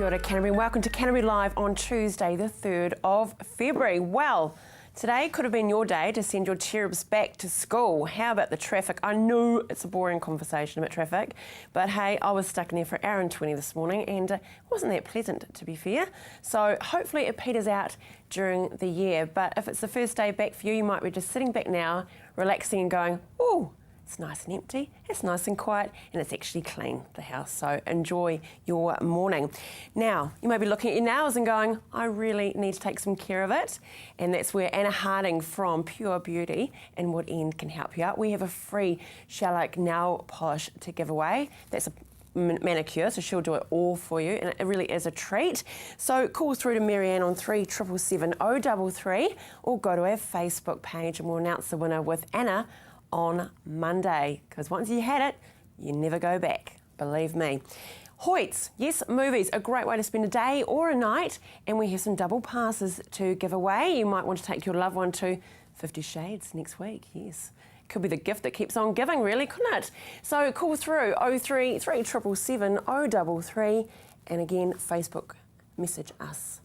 Kia ora, Canterbury. Welcome to Canterbury Live on Tuesday, the 3rd of February. Well, today could have been your day to send your cherubs back to school. How about the traffic? I know it's a boring conversation about traffic, but hey, I was stuck in there for an hour and 20 this morning and it wasn't that pleasant, to be fair. So hopefully it peters out during the year. But if it's the first day back for you, you might be just sitting back now, relaxing and going, ooh, it's nice and empty, it's nice and quiet, and it's actually clean, the house, so enjoy your morning. Now, you may be looking at your nails and going, I really need to take some care of it, and that's where Anna Harding from Pure Beauty in Woodend can help you out. We have a free shellac nail polish to give away. That's a manicure, so she'll do it all for you, and it really is a treat. So call through to Marianne on 3777 033 or go to our Facebook page and we'll announce the winner with Anna on Monday, because once you had it, you never go back, believe me. Hoyts, yes, movies, a great way to spend a day or a night, and we have some double passes to give away. You might want to take your loved one to 50 Shades next week, yes. Could be the gift that keeps on giving, really, couldn't it? So call through 03 3777 033, and again, Facebook, message us.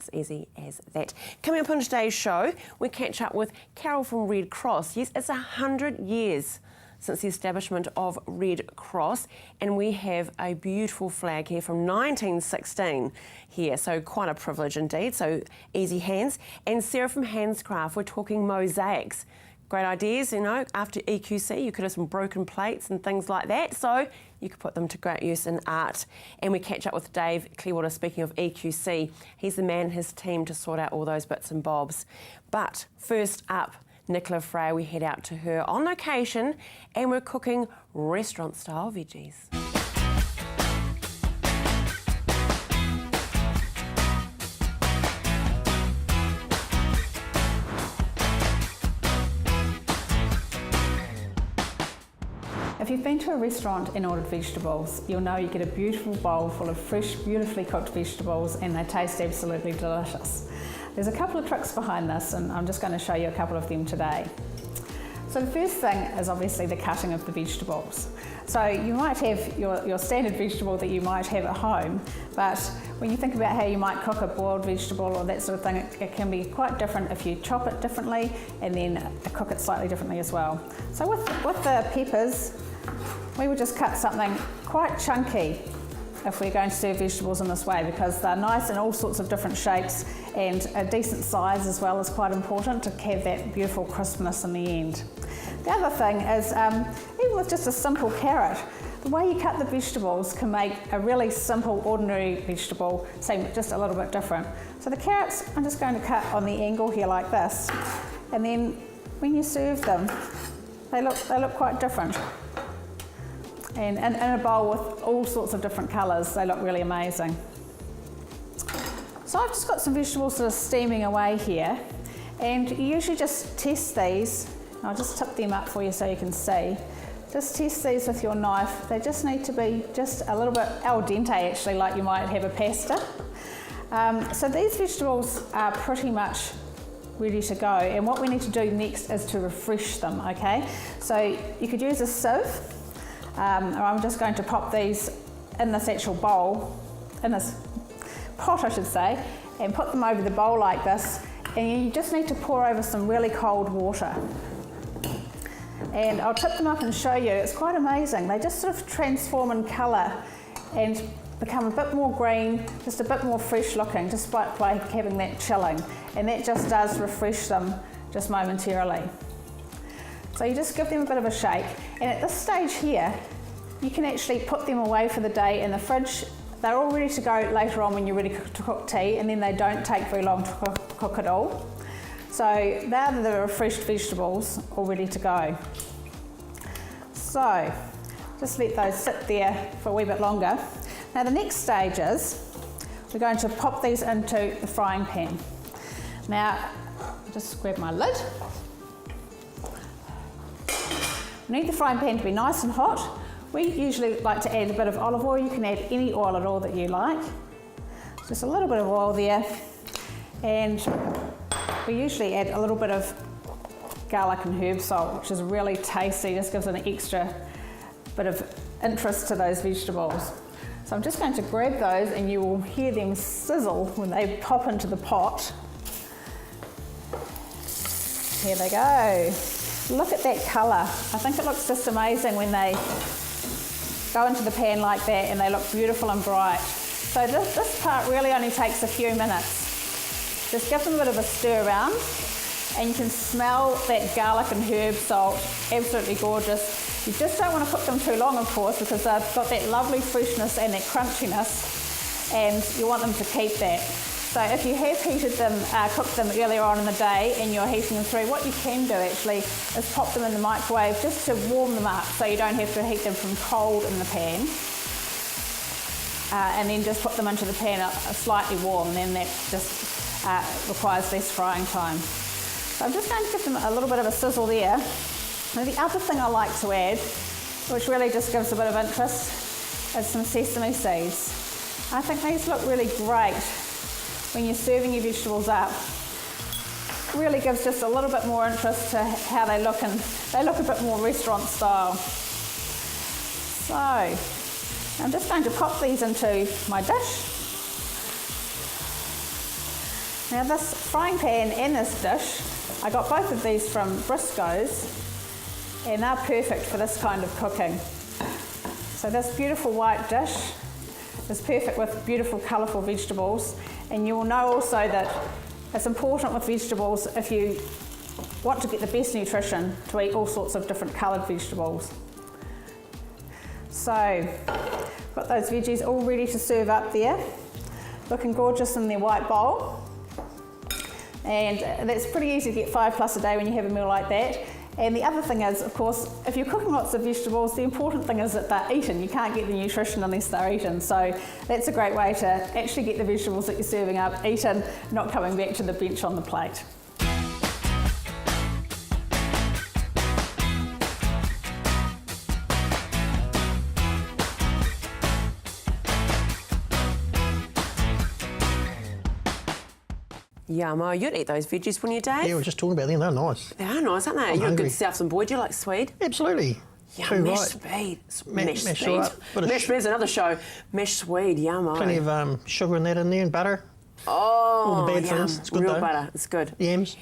It's easy as that. Coming up on today's show, we catch up with Carol from Red Cross. Yes, it's 100 years since the establishment of Red Cross, and we have a beautiful flag here from 1916 here, so quite a privilege indeed, so easy hands. And Sarah from Handscraft, we're talking mosaics. Great ideas, you know, after EQC you could have some broken plates and things like that, so you could put them to great use in art. And we catch up with Dave Clearwater, speaking of EQC. He's the man and his team to sort out all those bits and bobs. But first up, Nicola Frey, we head out to her on location and we're cooking restaurant-style veggies. If you've been to a restaurant and ordered vegetables, you'll know you get a beautiful bowl full of fresh, beautifully cooked vegetables, and they taste absolutely delicious. There's a couple of tricks behind this, and I'm just going to show you a couple of them today. So the first thing is obviously the cutting of the vegetables. So you might have your standard vegetable that you might have at home, but when you think about how you might cook a boiled vegetable or that sort of thing, it can be quite different if you chop it differently and then cook it slightly differently as well. So with the peppers, we would just cut something quite chunky if we're going to serve vegetables in this way, because they're nice in all sorts of different shapes, and a decent size as well is quite important to have that beautiful crispness in the end. The other thing is, even with just a simple carrot, the way you cut the vegetables can make a really simple, ordinary vegetable seem just a little bit different. So the carrots, I'm just going to cut on the angle here like this, and then when you serve them, they look quite different. And in a bowl with all sorts of different colours, they look really amazing. So I've just got some vegetables sort of steaming away here, and you usually just test these. I'll just tip them up for you so you can see. Just test these with your knife. They just need to be just a little bit al dente, actually, like you might have a pasta. So these vegetables are pretty much ready to go, and what we need to do next is to refresh them, okay? So you could use a sieve, or I'm just going to pop these in this actual bowl, in this pot I should say, and put them over the bowl like this, and you just need to pour over some really cold water. And I'll tip them up and show you, it's quite amazing. They just sort of transform in colour and become a bit more green, just a bit more fresh looking, just by having that chilling, and that just does refresh them just momentarily. So you just give them a bit of a shake, and at this stage here, you can actually put them away for the day in the fridge. They're all ready to go later on when you're ready to cook tea, and then they don't take very long to cook at all. So they're the refreshed vegetables all ready to go. So just let those sit there for a wee bit longer. Now the next stage is we're going to pop these into the frying pan. Now I'll just grab my lid. We need the frying pan to be nice and hot. We usually like to add a bit of olive oil. You can add any oil at all that you like. Just a little bit of oil there, and we usually add a little bit of garlic and herb salt, which is really tasty, just gives an extra bit of interest to those vegetables. So So I'm just going to grab those and you will hear them sizzle when they pop into the pot. Here they go. Look at that colour. I think it looks just amazing when they go into the pan like that and they look beautiful and bright. So this part really only takes a few minutes. Just give them a bit of a stir around and you can smell that garlic and herb salt, absolutely gorgeous. You just don't want to cook them too long, of course, because they've got that lovely freshness and that crunchiness, and you want them to keep that. So if you have heated them, cooked them earlier on in the day and you're heating them through, what you can do actually is pop them in the microwave just to warm them up so you don't have to heat them from cold in the pan. And then just put them into the pan slightly warm, then that just requires less frying time. So I'm just going to give them a little bit of a sizzle there. Now the other thing I like to add, which really just gives a bit of interest, is some sesame seeds. I think these look really great when you're serving your vegetables up. Really gives just a little bit more interest to how they look, and they look a bit more restaurant style. So I'm just going to pop these into my dish. Now this frying pan and this dish, I got both of these from Briscoe's, and they're perfect for this kind of cooking. So this beautiful white dish is perfect with beautiful colourful vegetables, and you will know also that it's important with vegetables, if you want to get the best nutrition, to eat all sorts of different coloured vegetables. So got those veggies all ready to serve up there, looking gorgeous in their white bowl. And that's pretty easy to get 5+ a day when you have a meal like that. And the other thing is, of course, if you're cooking lots of vegetables, the important thing is that they're eaten. You can't get the nutrition unless they're eaten. So that's a great way to actually get the vegetables that you're serving up eaten, not coming back to the bench on the plate. Yum, you'd eat those veggies, wouldn't you, Dave? Yeah, we were just talking about them. They're nice. They are nice, aren't they? You're hungry. a good Southland boy. Do you like swede? Absolutely. Yeah, Too mashed right. swede. Mashed mash swede. all up. Bit of Mashed swede's another show. Mashed swede, yum. Plenty of sugar in that in there and butter. Oh, all the bad yum. things. It's good Real though. butter. It's good. Yams.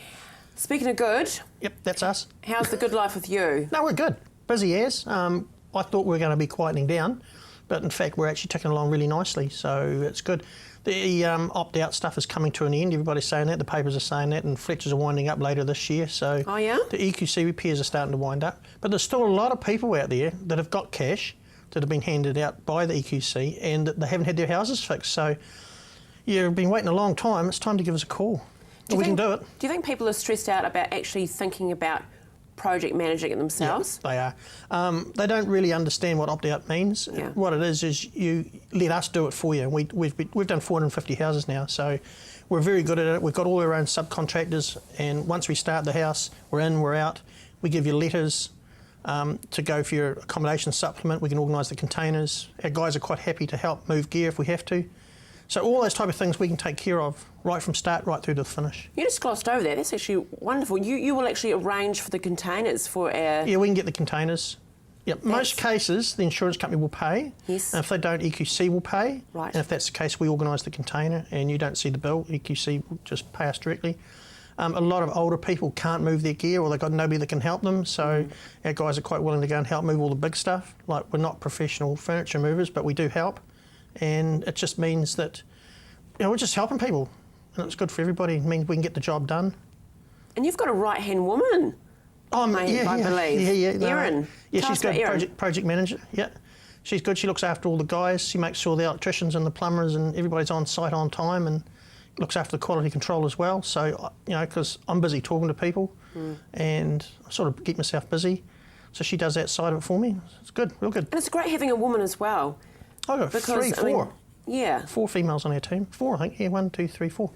Speaking of good, Yep, that's us. how's the good life with you? No, we're good. Busy as. I thought we were going to be quietening down, but in fact we're actually ticking along really nicely, so it's good. The opt-out stuff is coming to an end. Everybody's saying that. The papers are saying that, and Fletchers are winding up later this year. So Oh, yeah? the EQC repairs are starting to wind up. But there's still a lot of people out there that have got cash that have been handed out by the EQC and that they haven't had their houses fixed. So you've been waiting a long time. It's time to give us a call. We can do it. Do you think people are stressed out about actually thinking about project managing it themselves? Yeah, they are. They don't really understand what opt-out means. Yeah. What it is you let us do it for you. We've done 450 houses now, so we're very good at it. We've got all our own subcontractors, and once we start the house, we're in, we're out. We give you letters to go for your accommodation supplement. We can organise the containers. Our guys are quite happy to help move gear if we have to. So all those type of things we can take care of right from start right through to the finish. You just glossed over that. That's actually wonderful. You will actually arrange for the containers for our... Yeah, we can get the containers. Yep. Most cases, the insurance company will pay. Yes. And if they don't, EQC will pay. Right. And if that's the case, we organise the container and you don't see the bill. EQC will just pay us directly. A lot of older people can't move their gear, or they've got nobody that can help them, so our guys are quite willing to go and help move all the big stuff. Like, we're not professional furniture movers, but we do help. And it just means that, you know, we're just helping people, and it's good for everybody. It means we can get the job done. And you've got a right-hand woman, I believe. Yeah. No, Erin. Yeah, Tell she's us about good. Erin. Project manager. Yeah, she's good. She looks after all the guys. She makes sure the electricians and the plumbers and everybody's on site on time, and looks after the quality control as well. So, you know, because I'm busy talking to people and I sort of keep myself busy. So she does that side of it for me. It's good, real good. And it's great having a woman as well. I've got Because, four. Yeah. 4 females on our team. 4, I think. Yeah, 1, 2, 3, 4.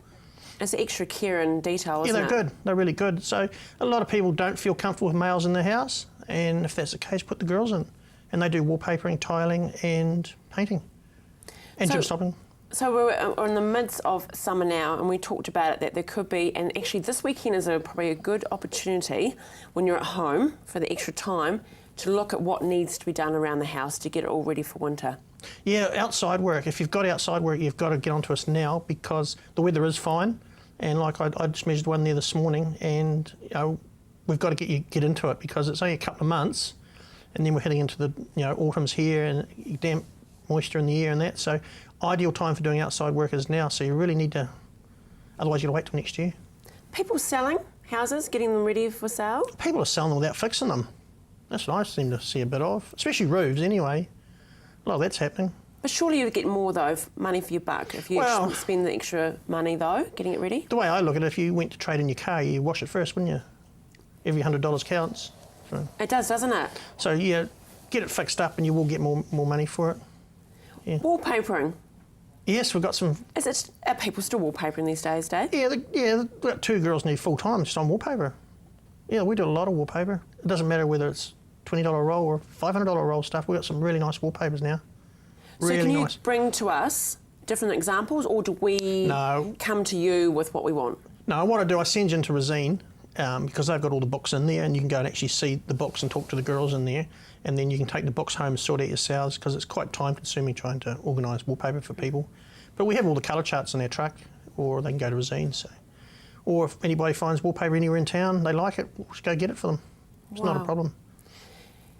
It's the extra care and detail, Yeah, isn't they're it? good. They're really good. So a lot of people don't feel comfortable with males in their house, and if that's the case, put the girls in. And they do wallpapering, tiling and painting. And gym stopping. So we're in the midst of summer now, and we talked about it, that there could be, and actually this weekend is probably a good opportunity when you're at home for the extra time to look at what needs to be done around the house to get it all ready for winter. Yeah, outside work. If you've got outside work, you've got to get onto us now because the weather is fine. And like I just measured one there this morning, and we've got to get into it because it's only a couple of months, and then we're heading into the autumn's here and damp moisture in the air and that. So ideal time for doing outside work is now. So you really need to. Otherwise, you've got to wait till next year. People selling houses, getting them ready for sale? People are selling them without fixing them. That's what I seem to see a bit of, especially roofs anyway. A lot of that's happening. But surely you would get more, though, money for your buck if you spend the extra money, though, getting it ready? The way I look at it, if you went to trade in your car, you wash it first, wouldn't you? Every $100 counts. So. It does, doesn't it? So, yeah, get it fixed up and you will get more money for it. Yeah. Wallpapering? Yes, we've got some... Are people still wallpapering these days, Dave? Yeah, we've got 2 girls need full-time just on wallpaper. Yeah, we do a lot of wallpaper. It doesn't matter whether it's $20 roll or $500 roll stuff. We've got some really nice wallpapers now. So can you bring to us different examples, or do we come to you with what we want? No, what I do, I send you into Resine because they've got all the books in there, and you can go and actually see the books and talk to the girls in there, and then you can take the books home and sort out yourselves because it's quite time-consuming trying to organise wallpaper for people. But we have all the colour charts in their truck, or they can go to Resine. So. Or if anybody finds wallpaper anywhere in town, they like it, we'll just go get it for them. It's not a problem.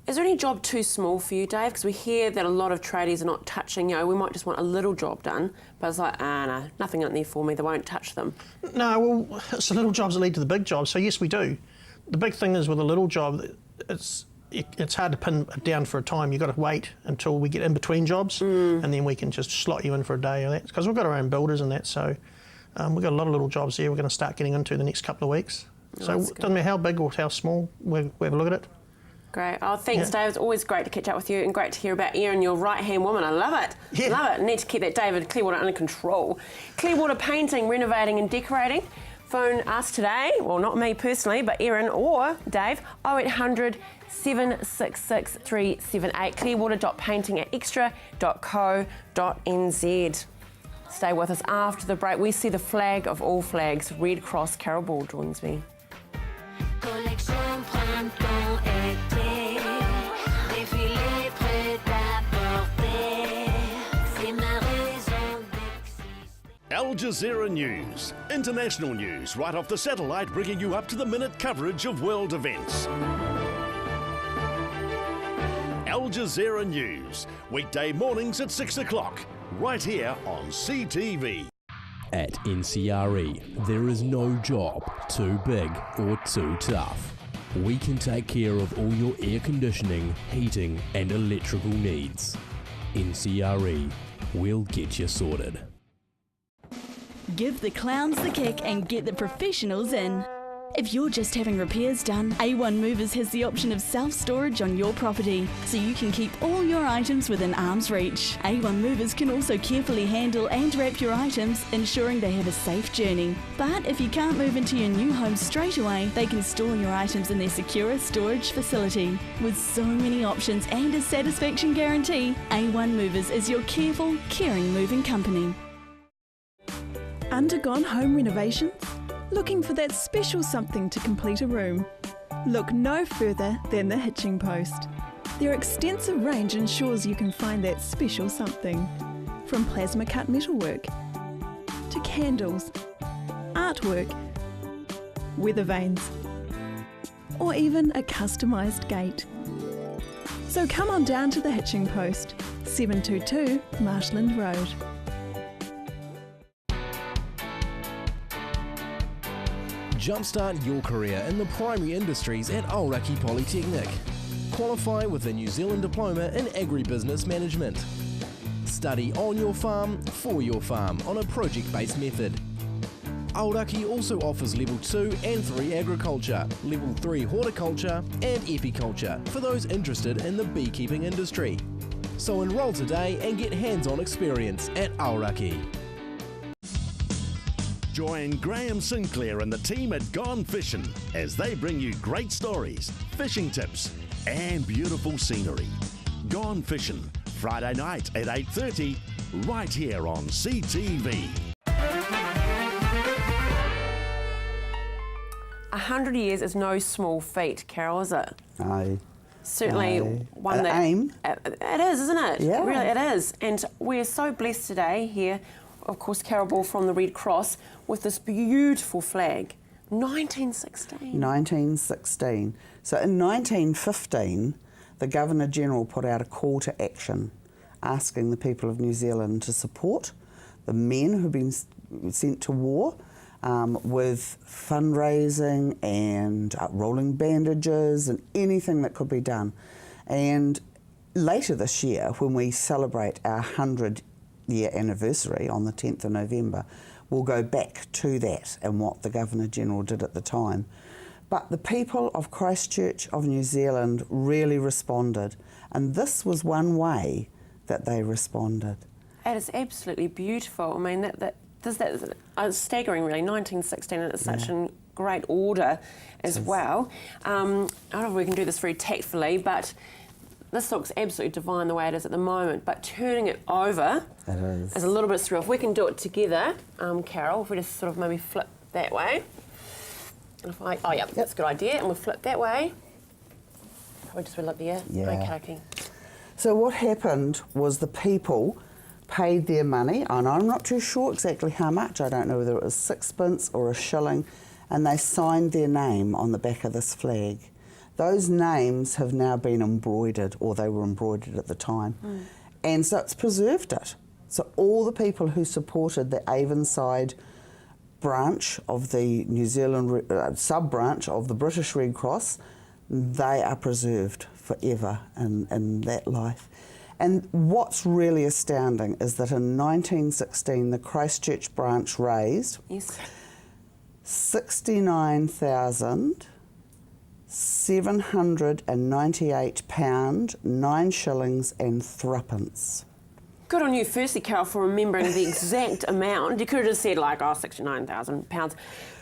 Is there any job too small for you, Dave? Because we hear that a lot of tradies are not touching, we might just want a little job done, but it's like, no, nothing out there for me, they won't touch them. No, well, it's the little jobs that lead to the big jobs, so yes, we do. The big thing is with a little job, it's hard to pin it down for a time. You've got to wait until we get in between jobs, and then we can just slot you in for a day or that, because we've got our own builders and that, so we've got a lot of little jobs there we're going to start getting into the next couple of weeks. So it doesn't matter how big or how small, we have a look at it. Great. Oh, thanks, Dave. It's always great to catch up with you and great to hear about Erin, your right-hand woman. I love it. Yeah. Love it. Need to keep that David Clearwater under control. Clearwater Painting, renovating and decorating. Phone us today, well, not me personally, but Erin or Dave, 0800 766 378, clearwater.painting@extra.co.nz. Stay with us after the break. We see the flag of all flags. Red Cross Carol Ball joins me. Al Jazeera News, international news right off the satellite, bringing you up-to-the-minute coverage of world events. Al Jazeera News, weekday mornings at 6 o'clock, right here on CTV. At NCRE, there is no job too big or too tough. We can take care of all your air conditioning, heating and electrical needs. NCRE, we'll get you sorted. Give the clowns the kick and get the professionals in. If you're just having repairs done, A1 Movers has the option of self-storage on your property, so you can keep all your items within arm's reach. A1 Movers can also carefully handle and wrap your items, ensuring they have a safe journey. But if you can't move into your new home straight away, they can store your items in their secure storage facility. With so many options and a satisfaction guarantee, A1 Movers is your careful, caring moving company. Undergone home renovations? Looking for that special something to complete a room? Look no further than the Hitching Post. Their extensive range ensures you can find that special something. From plasma cut metalwork, to candles, artwork, weather vanes, or even a customised gate. So come on down to the Hitching Post, 722 Marshland Road. Jumpstart your career in the primary industries at Aoraki Polytechnic. Qualify with a New Zealand Diploma in Agribusiness Management. Study on your farm, for your farm on a project-based method. Aoraki also offers Level 2 and 3 Agriculture, Level 3 Horticulture and Epiculture for those interested in the beekeeping industry. So enrol today and get hands-on experience at Aoraki. Join Graham Sinclair and the team at Gone Fishing as they bring you great stories, fishing tips and beautiful scenery. Gone Fishing, Friday night at 8:30, right here on CTV. 100 years is no small feat, Carol, is it? Aye. certainly one an that aim. It is, isn't it? Yeah. Really, it is. And we're so blessed today here, of course, Carol Ball from the Red Cross, with this beautiful flag. 1916. 1916. So in 1915, the Governor-General put out a call to action asking the people of New Zealand to support the men who've been sent to war with fundraising and rolling bandages and anything that could be done. And later this year, when we celebrate our 100-year anniversary on the 10th of November, we'll go back to that and what the Governor-General did at the time. But the people of Christchurch of New Zealand really responded, and this was one way that they responded. It is absolutely beautiful. I mean, that's staggering, really. 1916, and it's such a great order as well. I don't know if we can do this very tactfully, but this looks absolutely divine the way it is at the moment. But turning it over is a little bit surreal. If we can do it together, Carol, if we just sort of maybe flip that way. And if that's a good idea. And we'll flip that way. Probably just look there. Yeah. Okay. So what happened was the people paid their money, and I'm not too sure exactly how much. I don't know whether it was 6 or a shilling, and they signed their name on the back of this flag. Those names have now been embroidered, or they were embroidered at the time, and so it's preserved it. So all the people who supported the Avonside branch of the New Zealand sub-branch of the British Red Cross, they are preserved forever in that life. And what's really astounding is that in 1916 the Christchurch branch raised £69,798, 9 shillings and 3pence. Good on you, firstly, Carol, for remembering the exact amount. You could have just said, like, £69,000.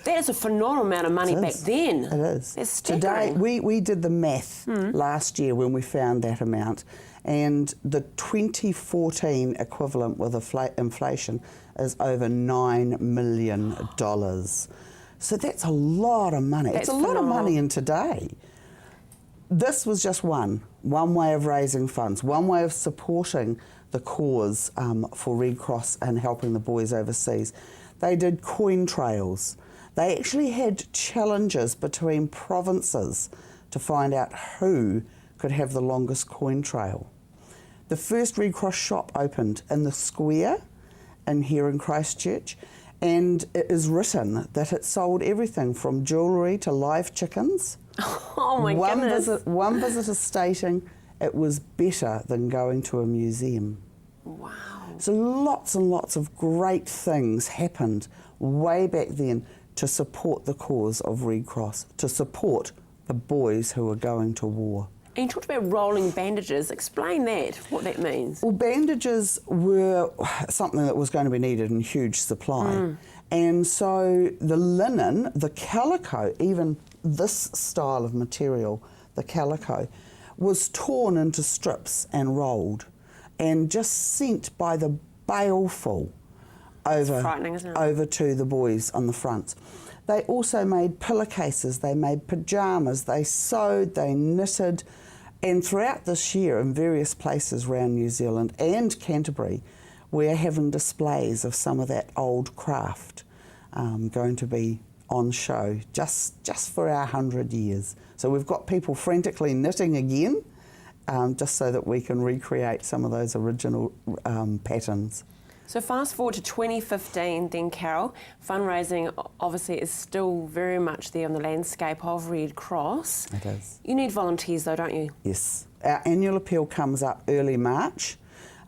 That is a phenomenal amount of money back then. It is. It's staggering. Today, we did the math last year when we found that amount, and the 2014 equivalent with inflation is over $9 million. So that's a lot of money. It's a lot of money in today. This was just one way of raising funds, one way of supporting the cause for Red Cross and helping the boys overseas. They did coin trails. They actually had challenges between provinces to find out who could have the longest coin trail. The first Red Cross shop opened in the square here in Christchurch, and it is written that it sold everything from jewellery to live chickens. Oh my goodness. One visitor stating it was better than going to a museum. Wow. So lots and lots of great things happened way back then to support the cause of Red Cross, to support the boys who were going to war. And you talked about rolling bandages. Explain that, what that means. Well, bandages were something that was going to be needed in huge supply. And so the linen, the calico, even this style of material, the calico, was torn into strips and rolled and just sent by the baleful over to the boys on the front. They also made pillowcases, they made pyjamas, they sewed, they knitted, and throughout this year in various places around New Zealand and Canterbury, we're having displays of some of that old craft going to be on show just for our 100 years. So we've got people frantically knitting again, just so that we can recreate some of those original patterns. So fast forward to 2015 then, Carol, fundraising obviously is still very much there on the landscape of Red Cross. It is. You need volunteers though, don't you? Yes. Our annual appeal comes up early March,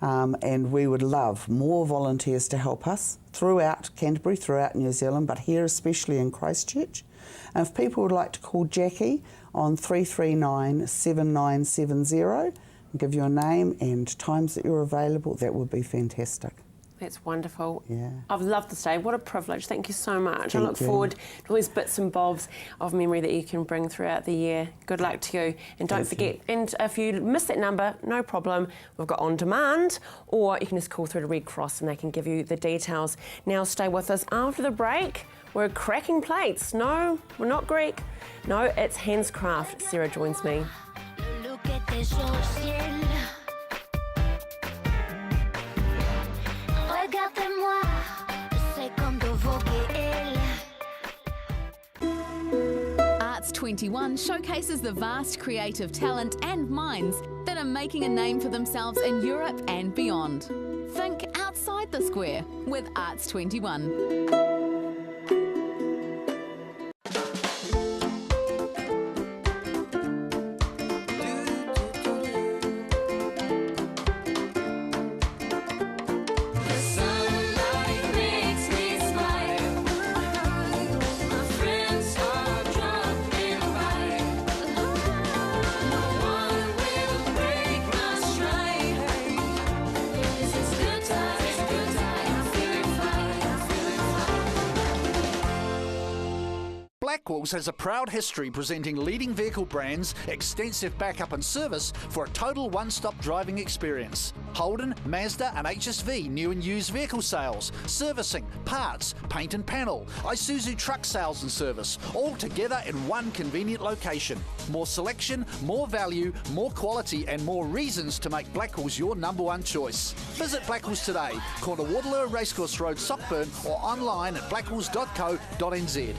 and we would love more volunteers to help us throughout Canterbury, throughout New Zealand, but here especially in Christchurch. And if people would like to call Jackie on 339 7970 and give your name and times that you're available, that would be fantastic. That's wonderful. Yeah. I've loved this day. What a privilege. Thank you so much. I look you. forward to all these bits and bobs of memory that you can bring throughout the year. Good luck to you. And don't forget, and if you miss that number, no problem. We've got On Demand, or you can just call through to Red Cross and they can give you the details. Now stay with us after the break. We're cracking plates. No, we're not Greek. No, it's Handscraft. Sarah joins me. Look Regardez-moi, c'est comme de voguer. Arts 21 showcases the vast creative talent and minds that are making a name for themselves in Europe and beyond. Think outside the square with Arts 21. Blackwells has a proud history presenting leading vehicle brands, extensive backup and service for a total one-stop driving experience. Holden, Mazda and HSV new and used vehicle sales, servicing, parts, paint and panel, Isuzu truck sales and service, all together in one convenient location. More selection, more value, more quality and more reasons to make Blackwells your number one choice. Visit Blackwells today, corner Waterloo Racecourse Road, Sockburn, or online at blackwells.co.nz.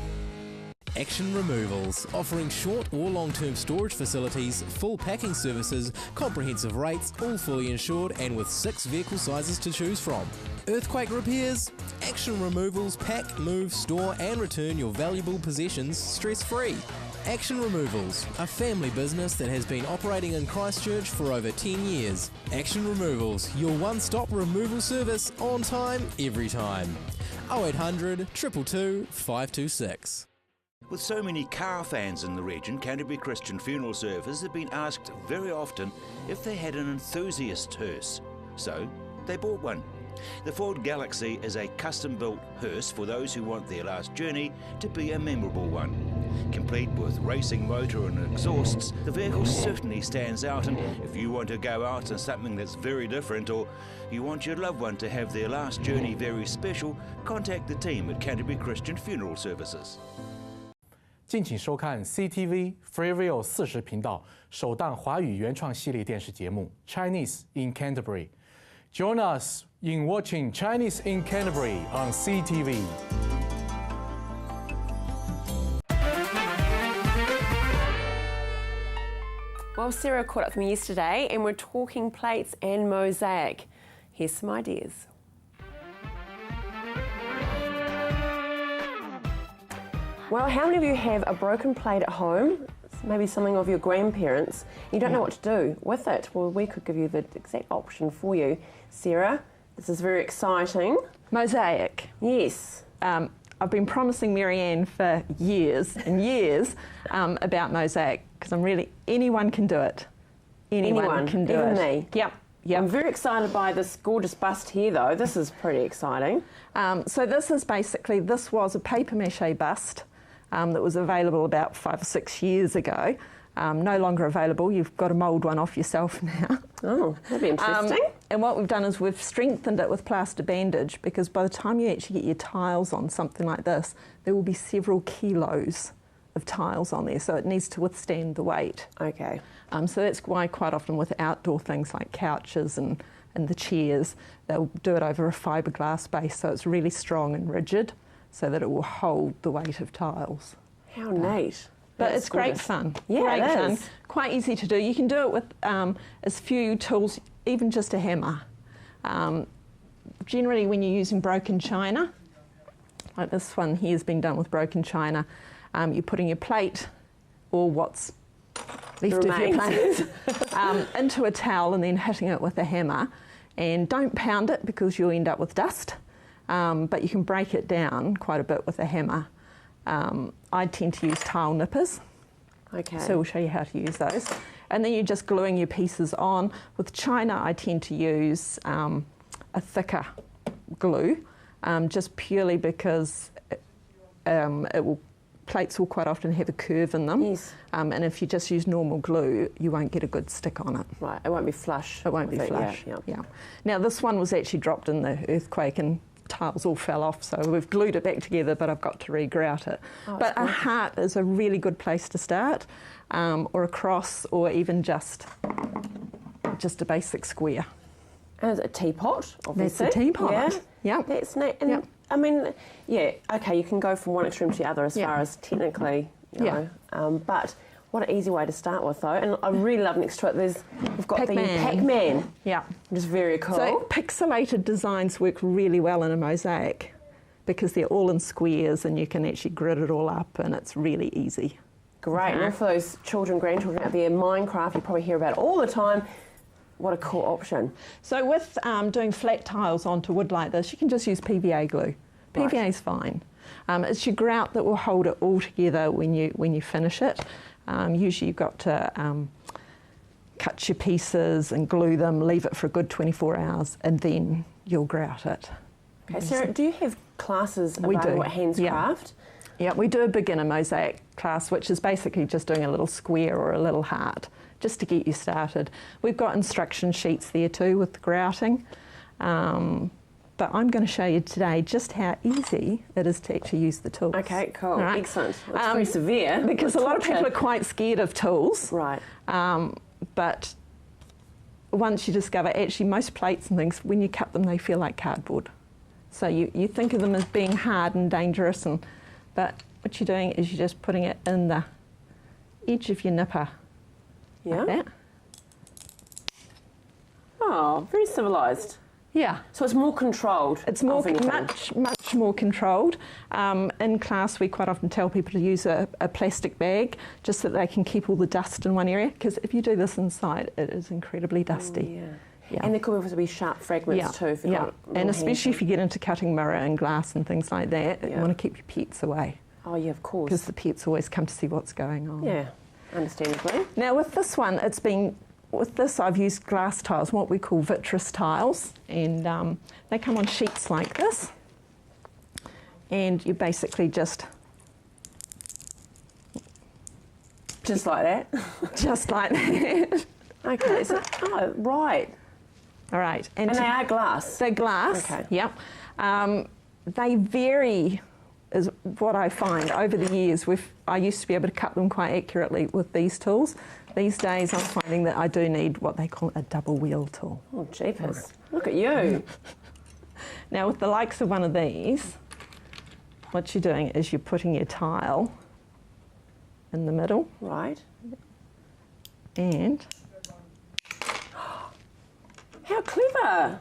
Action Removals, offering short or long-term storage facilities, full packing services, comprehensive rates, all fully insured and with 6 vehicle sizes to choose from. Earthquake repairs? Action Removals pack, move, store and return your valuable possessions stress-free. Action Removals, a family business that has been operating in Christchurch for over 10 years. Action Removals, your one-stop removal service on time, every time. 0800 222 526. With so many car fans in the region, Canterbury Christian Funeral Services have been asked very often if they had an enthusiast hearse. So, they bought one. The Ford Galaxy is a custom-built hearse for those who want their last journey to be a memorable one. Complete with racing motor and exhausts, the vehicle certainly stands out, and if you want to go out in something that's very different, or you want your loved one to have their last journey very special, contact the team at Canterbury Christian Funeral Services. 敬请收看 CTV Feburary 40频道首档华语原创系列电视节目 Chinese in Canterbury. Join us in watching Chinese in Canterbury on CTV. Well, Sarah caught up with me yesterday and we're talking plates and mosaic. Here's some ideas. Well, how many of you have a broken plate at home? Maybe something of your grandparents. You don't know what to do with it. Well, we could give you the exact option for you. Sarah, this is very exciting. Mosaic. Yes. I've been promising Marianne for years and years about mosaic because anyone can do it. Anyone can do it. Even me. Yep. I'm very excited by this gorgeous bust here though. This is pretty exciting. So this was a paper mache bust that was available about 5 or 6 years ago. No longer available. You've got to mould one off yourself now. Oh, that'd be interesting. And what we've done is we've strengthened it with plaster bandage because by the time you actually get your tiles on something like this, there will be several kilos of tiles on there, so it needs to withstand the weight. Okay. So that's why quite often with outdoor things like couches and the chairs, they'll do it over a fiberglass base so it's really strong and rigid so that it will hold the weight of tiles. How neat. But it's great fun. Yeah, great it fun. is. Quite easy to do. You can do it with as few tools, even just a hammer. Generally when you're using broken china, like this one here has been done with broken china, you're putting your plate or what's left of your plate into a towel and then hitting it with a hammer. And don't pound it because you'll end up with dust, but you can break it down quite a bit with a hammer. I tend to use tile nippers. Okay. So we'll show you how to use those. And then you're just gluing your pieces on. With china, I tend to use a thicker glue, just purely because plates will quite often have a curve in them. Yes. And if you just use normal glue, you won't get a good stick on it. Right, it won't be flush. It won't be flush. Yeah. Now this one was actually dropped in the earthquake and tiles all fell off, so we've glued it back together, but I've got to re-grout it. But a heart is a really good place to start, or a cross, or even just a basic square. And is it a teapot, obviously? That's a teapot. Yeah. Yeah. That's neat. And I mean, yeah, okay, you can go from one extreme to the other as far as technically, you know, but what an easy way to start with, though. And I really love next to it, we've got the Pac-Man. Yeah. Which is very cool. So pixelated designs work really well in a mosaic because they're all in squares and you can actually grid it all up and it's really easy. Great. And for those children, grandchildren out there, Minecraft, you probably hear about it all the time. What a cool option. So with doing flat tiles onto wood like this, you can just use PVA glue. PVA is fine. It's your grout that will hold it all together when you finish it. Usually you've got to cut your pieces and glue them, leave it for a good 24 hours, and then you'll grout it. Okay, Sarah, do you have classes available at Handscraft? Yeah, we do a beginner mosaic class, which is basically just doing a little square or a little heart, just to get you started. We've got instruction sheets there too with the grouting. But I'm going to show you today just how easy it is to actually use the tools. Okay, cool. Right. Excellent. It's very severe. Because a lot of people are quite scared of tools. Right. But once you discover, actually most plates and things, when you cut them, they feel like cardboard. So you think of them as being hard and dangerous, but what you're doing is you're just putting it in the edge of your nipper. Yeah. Like that. Oh, very civilised. Yeah. So it's more controlled. It's much more controlled. In class, we quite often tell people to use a plastic bag just so that they can keep all the dust in one area, because if you do this inside, it is incredibly dusty. Yeah. And there could also be sharp fragments too. And especially if you get into cutting mirror and glass and things like that, you want to keep your pets away. Oh yeah, of course. Because the pets always come to see what's going on. Yeah, understandably. Now with this one, with this I've used glass tiles, what we call vitreous tiles, and they come on sheets like this, and you basically just like that? Just like that. Okay, so, right. All right. And they are glass? They're glass, okay. Yep. They vary, is what I find, over the years. I used to be able to cut them quite accurately with these tools. These days I'm finding that I do need what they call a double wheel tool. Oh, jeepers. Look at you. Now with the likes of one of these, what you're doing is you're putting your tile in the middle. Right. And how clever.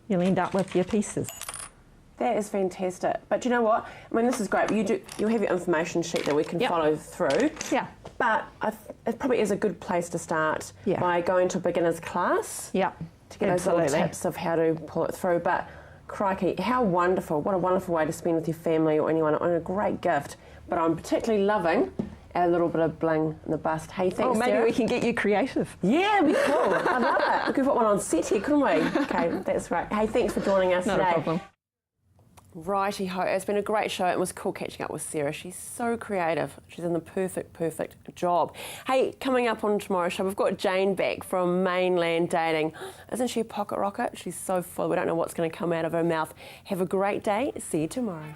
You'll end up with your pieces. That is fantastic. But you know what? I mean, this is great. You'll have your information sheet that we can follow through. Yeah. But it probably is a good place to start by going to a beginner's class. Yeah. To get those little tips of how to pull it through. But crikey, how wonderful. What a wonderful way to spend with your family or anyone, and a great gift. But I'm particularly loving our little bit of bling in the bust. Hey, thanks, maybe Sarah. we can get you creative. Yeah, we could. I love it. We could put one on set here, couldn't we? Okay, that's great. Hey, thanks for joining us today. Not a problem. Righty-ho, it's been a great show. It was cool catching up with Sarah. She's so creative. She's in the perfect job. Hey, coming up on tomorrow's show, we've got Jane back from Mainland Dating. Isn't she a pocket rocket? She's so full. We don't know what's going to come out of her mouth. Have a great day. See you tomorrow.